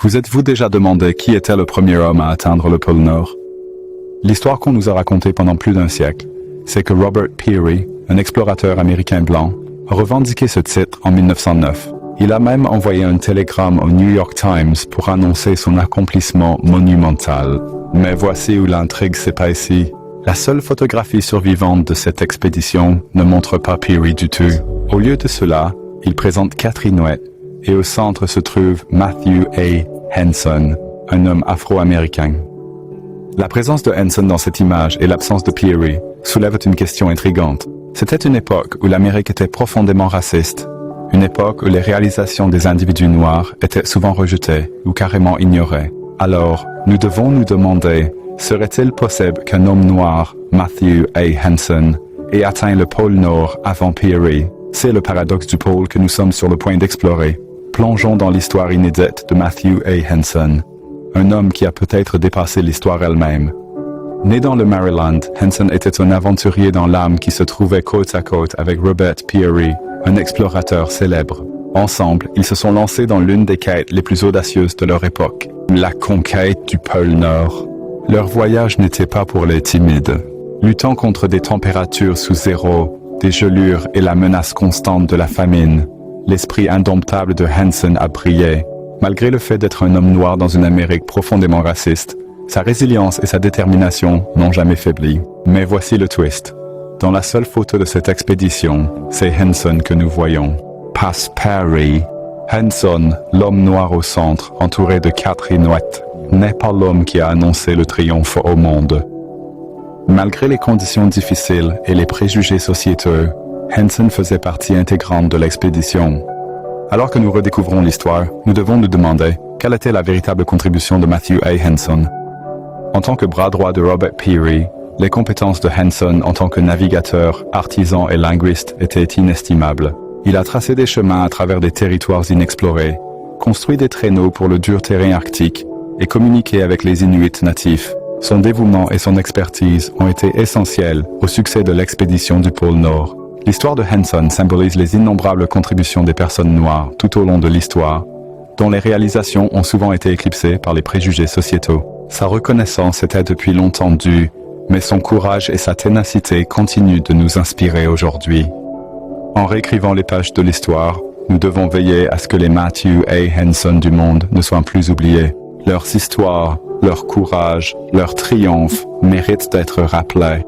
Vous êtes-vous déjà demandé qui était le premier homme à atteindre le pôle Nord? L'histoire qu'on nous a racontée pendant plus d'un siècle, c'est que Robert Peary, un explorateur américain blanc, a revendiqué ce titre en 1909. Il a même envoyé un télégramme au New York Times pour annoncer son accomplissement monumental. Mais voici où l'intrigue s'épaissit. La seule photographie survivante de cette expédition ne montre pas Peary du tout. Au lieu de cela, il présente 4 Inuits, et au centre se trouve Matthew A. Henson, un homme afro-américain. La présence de Henson dans cette image et l'absence de Peary soulèvent une question intrigante. C'était une époque où l'Amérique était profondément raciste, une époque où les réalisations des individus noirs étaient souvent rejetées ou carrément ignorées. Alors, nous devons nous demander, serait-il possible qu'un homme noir, Matthew A. Henson, ait atteint le pôle Nord avant Peary? C'est le paradoxe du pôle que nous sommes sur le point d'explorer. Plongeons dans l'histoire inédite de Matthew A. Henson, un homme qui a peut-être dépassé l'histoire elle-même. Né dans le Maryland, Henson était un aventurier dans l'âme qui se trouvait côte à côte avec Robert Peary, un explorateur célèbre. Ensemble, ils se sont lancés dans l'une des quêtes les plus audacieuses de leur époque, la conquête du pôle Nord. Leur voyage n'était pas pour les timides. Luttant contre des températures sous zéro, des gelures et la menace constante de la famine, l'esprit indomptable de Henson a brillé. Malgré le fait d'être un homme noir dans une Amérique profondément raciste, sa résilience et sa détermination n'ont jamais faibli. Mais voici le twist. Dans la seule photo de cette expédition, c'est Henson que nous voyons. Passe Peary. Henson, l'homme noir au centre, entouré de 4 Inuits, n'est pas l'homme qui a annoncé le triomphe au monde. Malgré les conditions difficiles et les préjugés sociétaux, Henson faisait partie intégrante de l'expédition. Alors que nous redécouvrons l'histoire, nous devons nous demander quelle était la véritable contribution de Matthew A. Henson. En tant que bras droit de Robert Peary, les compétences de Henson en tant que navigateur, artisan et linguiste étaient inestimables. Il a tracé des chemins à travers des territoires inexplorés, construit des traîneaux pour le dur terrain arctique et communiqué avec les Inuits natifs. Son dévouement et son expertise ont été essentiels au succès de l'expédition du pôle Nord. L'histoire de Henson symbolise les innombrables contributions des personnes noires tout au long de l'histoire, dont les réalisations ont souvent été éclipsées par les préjugés sociétaux. Sa reconnaissance était depuis longtemps due, mais son courage et sa ténacité continuent de nous inspirer aujourd'hui. En réécrivant les pages de l'histoire, nous devons veiller à ce que les Matthew A. Henson du monde ne soient plus oubliés. Leurs histoires, leur courage, leur triomphe méritent d'être rappelés.